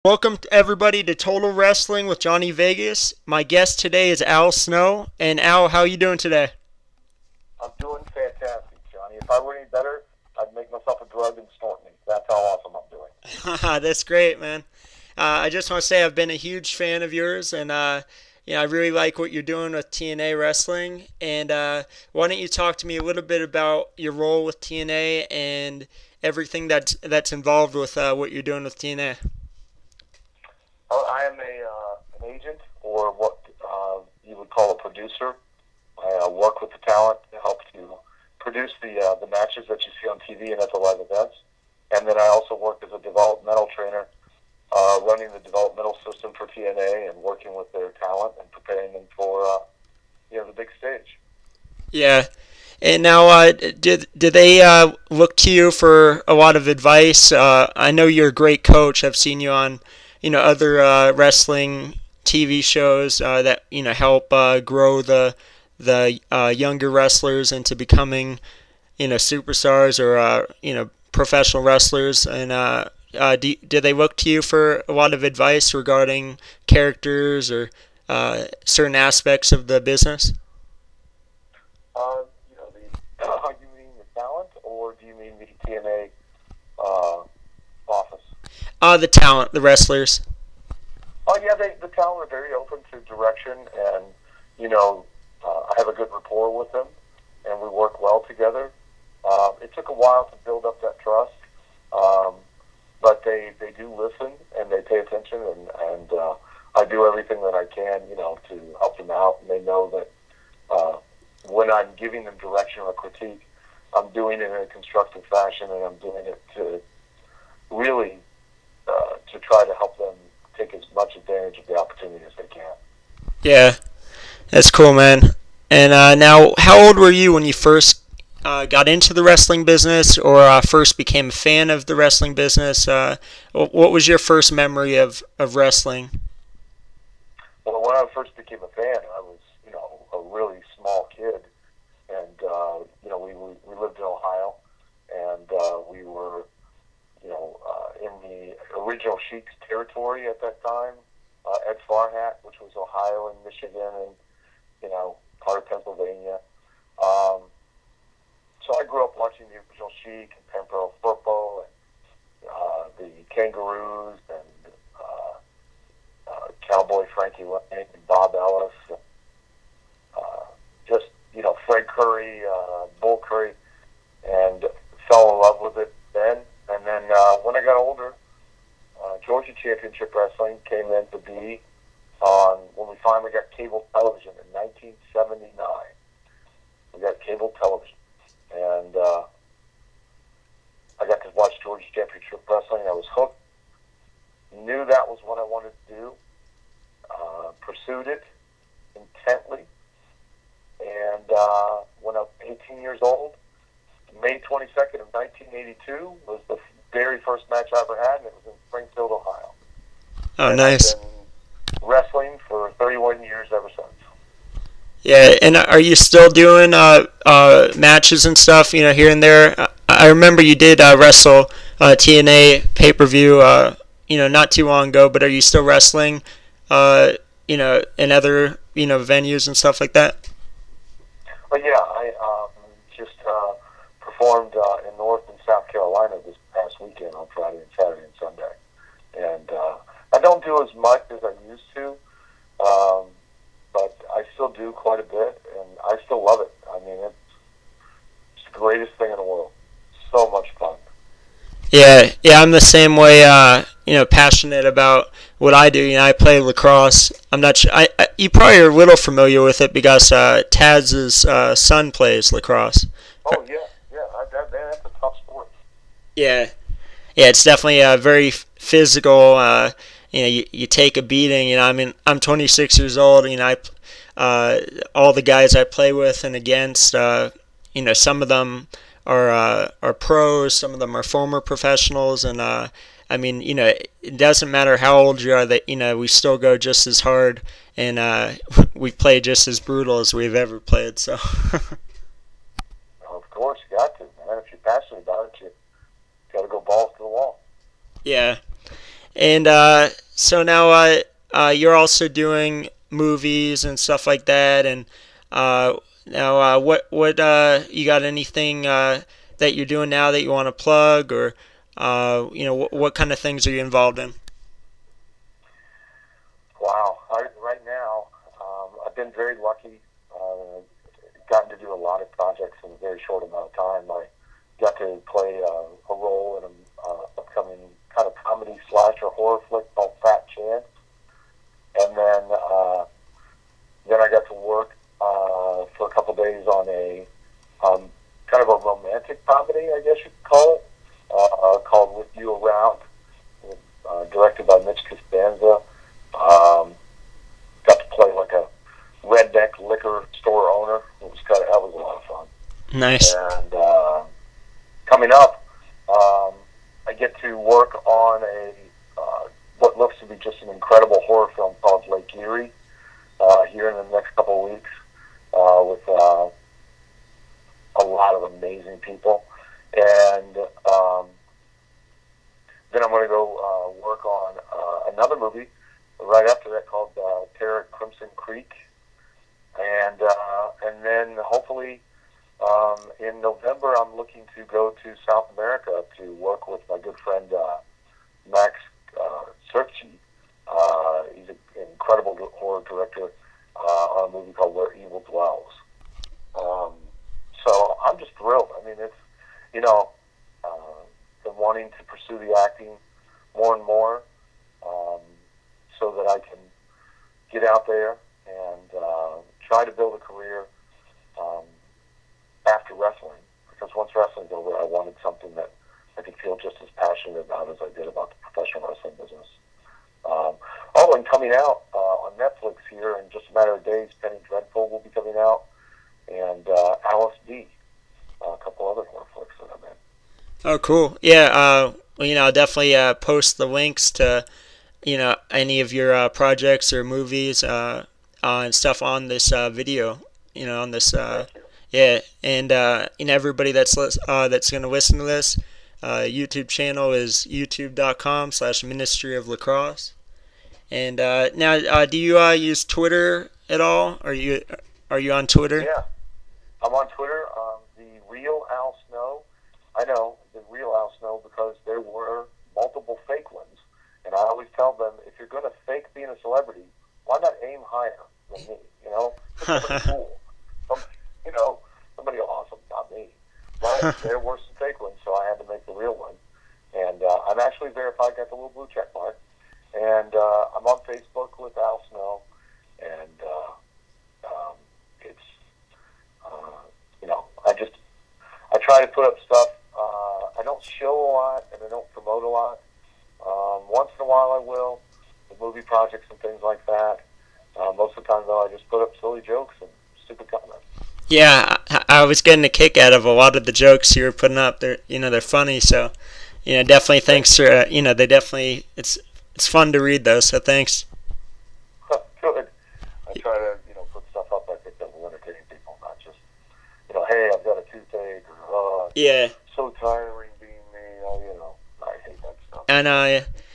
Welcome everybody to Total Wrestling with Jonny Vegas. My guest today is Al Snow. And Al, how are you doing today? I'm doing fantastic, Johnny. If I were any better, I'd make myself a drug and snort me. That's how awesome I'm doing. That's great, man. I just want to say I've been a huge fan of yours, and I really like what you're doing with TNA Wrestling. And why don't you talk to me a little bit about your role with TNA and everything that's involved with what you're doing with TNA? I am an agent, or what you would call a producer. I work with the talent to help to produce the matches that you see on TV and at the live events. And then I also work as a developmental trainer, running the developmental system for TNA and working with their talent and preparing them for the big stage. Yeah. And now, did they look to you for a lot of advice? I know you're a great coach. I've seen you on, other wrestling TV shows that help grow the younger wrestlers into becoming superstars or professional wrestlers. And did they look to you for a lot of advice regarding characters or certain aspects of the business? You mean the talent, or do you mean the TNA office? The talent, the wrestlers. Oh yeah, the talent are very open to direction, and I have a good rapport with them, and we work well together. It took a while to build up that trust, but they do listen and they pay attention, and I do everything that I can, to help them out, and they know that when I'm giving them direction or critique, I'm doing it in a constructive fashion, and I'm doing it to really to try to help them take as much advantage of the opportunity as they can. Yeah, that's cool, man. And now, how old were you when you first got into the wrestling business, or first became a fan of the wrestling business? What was your first memory of wrestling? Well, when I first became a fan, I was, a really small kid, and we lived in Ohio, and we were, in the original Sheik's territory at that time, Ed Farhat, which was Ohio and Michigan, and part of Pennsylvania. So I grew up watching the original Sheik and Pembroke football and the Kangaroos and Cowboy Frankie Lane and Bob Ellis. Just, Fred Curry, Bull Curry, and fell in love with it then. And then when I got older, Georgia Championship Wrestling came in to be on when we finally got cable television in 1979. We got cable television, and I got to watch Georgia Championship Wrestling. I was hooked. Knew that was what I wanted to do. Pursued it intently, and when I was 18 years old, May 22nd of 1982 was the very first match I ever had, and it was in Springfield, Ohio. Oh, And nice. I've been wrestling for 31 years ever since. Yeah, and are you still doing matches and stuff? Here and there. I remember you did wrestle TNA pay-per-view. Not too long ago. But are you still wrestling? In other venues and stuff like that. But yeah, I just performed in North and South Carolina this past weekend on Friday and Saturday and Sunday. And I don't do as much as I used to, but I still do quite a bit, and I still love it. I mean, it's the greatest thing in the world. So much fun. Yeah, I'm the same way. Passionate about what I do. I play lacrosse. I'm not sure. You probably are a little familiar with it because Taz's son plays lacrosse. Oh yeah, that's a tough sport. Yeah, it's definitely very physical. You take a beating. I'm 26 years old. All the guys I play with and against. Some of them are pros. Some of them are former professionals, and it doesn't matter how old you are. That we still go just as hard, and we play just as brutal as we've ever played. So. Of course, you got to, man. If you're passionate about it, you got to go balls to the wall. Yeah. And so now you're also doing movies and stuff like that. And now, what you got anything that you're doing now that you want to plug, or what kind of things are you involved in? Wow. Right now, I've been very lucky. Gotten to do a lot of projects in a very short amount of time. I got to play a role in an upcoming kind of comedy slasher horror flick called Fat Chance, and then I got to work for a couple days on a kind of a romantic comedy, I guess you could call it, called With You Around, directed by Mitch Costanza. Um, Got to play like a redneck liquor store owner. That was a lot of fun. Nice. And coming up, I get to work on a what looks to be just an incredible horror film called Lake Erie here in the next couple of weeks with a lot of amazing people. And then I'm going to go work on another movie right after that called Terror at Crimson Creek. And then hopefully in November I'm looking to go to South America to work with my good friend Max Serchi. He's an incredible horror director on a movie called Where Evil Dwells. So I'm just thrilled. I mean, it's, you know, been wanting to pursue the acting more and more so that I can get out there and try to build a career after wrestling. Because once wrestling's over, I wanted something that I could feel just as passionate about as I did about the professional wrestling business. Oh, and coming out on Netflix here in just a matter of days, Penny Dreadful will be coming out, and Alice B, a couple other horror flicks that I'm in. Oh, cool. Yeah. Well, I'll definitely post the links to any of your projects or movies and stuff on this video. On this. Thank you. Yeah, and everybody that's going to listen to this, YouTube channel is youtube.com/Ministry of Lacrosse. And now, do you use Twitter at all? Are you on Twitter? Yeah, I'm on Twitter. The real Al Snow. I know the real Al Snow because there were multiple fake ones, and I always tell them if you're going to fake being a celebrity, why not aim higher than me? Somebody cool, somebody awesome, not me. But there were some fake ones, so I had to make the real one. And I'm actually verified, got the little blue check mark. And I'm on Facebook with Al Snow, and it's I try to put up stuff. I don't show a lot, and I don't promote a lot. Once in a while, I will the movie projects and things like that. Most of the time, though, I just put up silly jokes and stupid comments. Yeah, I was getting a kick out of a lot of the jokes you were putting up. They're funny. So, definitely thanks for they definitely it's fun to read those. So thanks. Good. I try to put stuff up I think that will entertain people, not just hey, I've got a toothache or Yeah. so tiring being me. I hate that stuff. And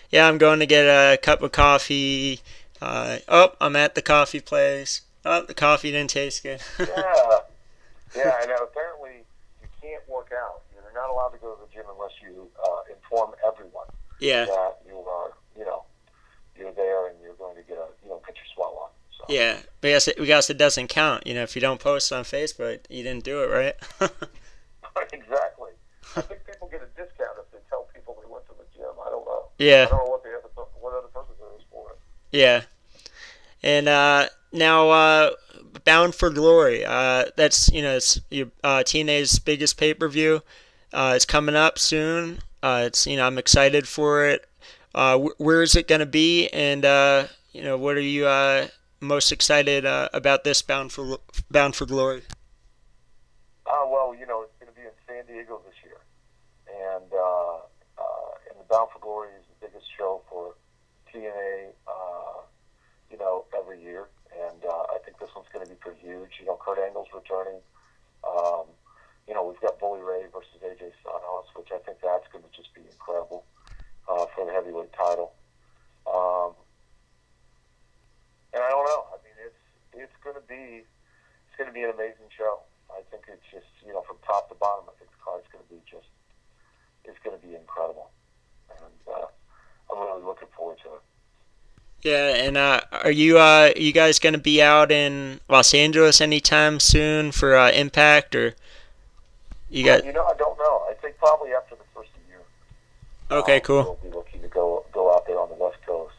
yeah, I'm going to get a cup of coffee. I'm at the coffee place. Oh, the coffee didn't taste good. Yeah, and apparently you can't work out. You're not allowed to go to the gym unless you inform everyone Yeah. that you are, you're there and you're going to get your swell on. So. Yeah, because it doesn't count. If you don't post on Facebook, you didn't do it, right? Exactly. I think people get a discount if they tell people they went to the gym. I don't know. Yeah. I don't know what other purpose there is for it. Yeah. And now, Bound for Glory. That's it's your TNA's biggest pay-per-view. It's coming up soon. I'm excited for it. Where is it going to be? And what are you most excited about this Bound for Glory? Well, it's going to be in San Diego this year, and the Bound for Glory is the biggest show for TNA. Every year, and I think this one's going to be pretty huge. Kurt Angle's returning. We've got Bully Ray versus AJ Styles, which I think that's going to just be incredible for the heavyweight title. Yeah, and you guys gonna be out in Los Angeles anytime soon for Impact, or you got? I don't know. I think probably after the first of the year, Okay, cool. we'll be looking to go out there on the West Coast.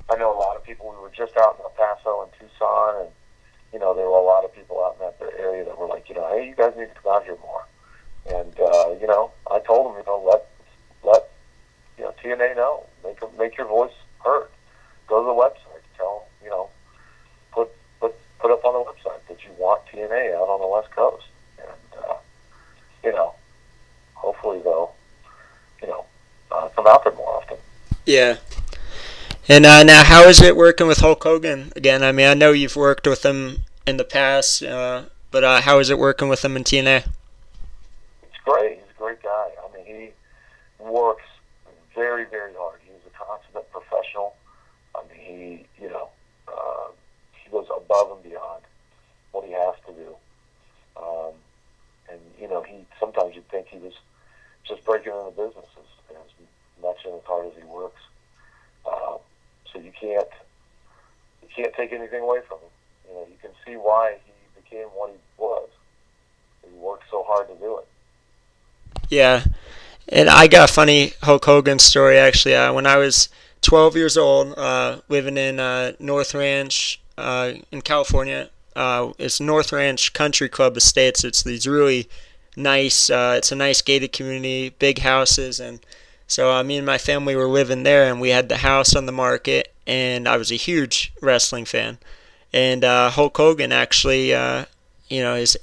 I know a lot of people. We were just out in El Paso and Tucson, and there were a lot of people out in that area that were like, hey, you guys need to come out here more. And I told them, let TNA know, make your voice heard. Go to the website, tell put put up on the website that you want TNA out on the West Coast, and hopefully they'll come out there more often. Yeah. And now, how is it working with Hulk Hogan again? I mean, I know you've worked with him in the past, but how is it working with him in TNA? It's great. He's a great guy. I mean, he works very, very hard. He's a consummate professional. I mean, he goes above and beyond what he has to do. Um, and he sometimes you'd think he was just breaking into business as much and as hard as he works. So you can't take anything away from him. You can see why he became what he was. He worked so hard to do it. Yeah, and I got a funny Hulk Hogan story actually. When I was 12 years old, living in North Ranch in California. It's North Ranch Country Club Estates. It's these really nice. It's a nice gated community, big houses, and so me and my family were living there, and we had the house on the market, and I was a huge wrestling fan. And Hulk Hogan actually, his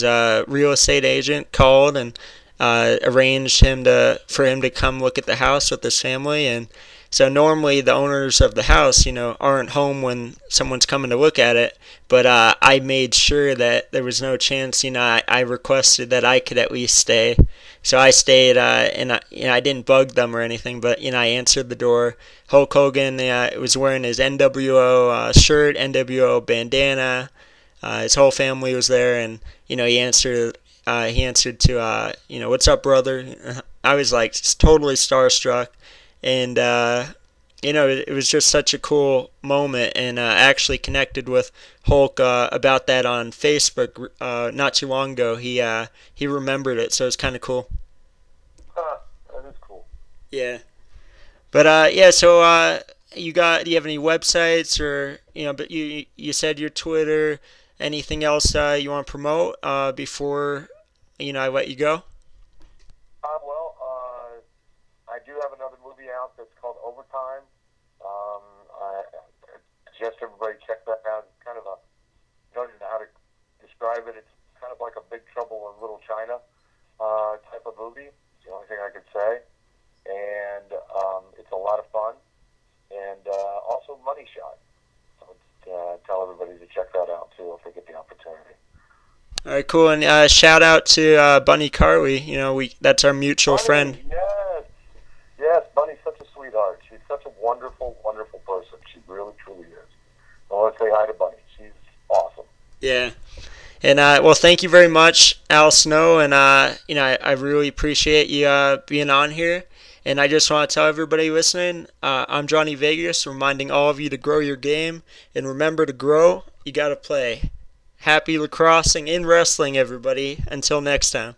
real estate agent called and arranged for him to come look at the house with his family. And so normally the owners of the house, aren't home when someone's coming to look at it. But I made sure that there was no chance. I requested that I could at least stay. So I stayed, and I didn't bug them or anything. But I answered the door. Hulk Hogan was wearing his NWO shirt, NWO bandana. His whole family was there, and he answered. He answered to what's up, brother? I was like totally starstruck, and it was just such a cool moment, and I actually connected with Hulk about that on Facebook not too long ago. He remembered it, so it's kind of cool. That is cool. Yeah, but yeah. So do you have any websites or But you said your Twitter. Anything else you want to promote before I let you go? I do have another movie out that's called Overtime. I suggest everybody check that out. It's kind of I don't even know how to describe it. It's kind of like a Big Trouble in Little China type of movie. It's the only thing I could say. And it's a lot of fun. And also Money Shot. So tell everybody to check that out too if they get the opportunity. All right, cool. And shout out to Bunny Carly. That's our mutual Bunny, friend. yes, Bunny's such a sweetheart. She's such a wonderful, wonderful person. She really, truly is. I want to say hi to Bunny. She's awesome. Yeah. And well, thank you very much, Al Snow. And I really appreciate you being on here. And I just want to tell everybody listening, I'm Jonny Vegas, reminding all of you to grow your game. And remember, to grow, you got to play. Happy lacrossing in wrestling, everybody. Until next time.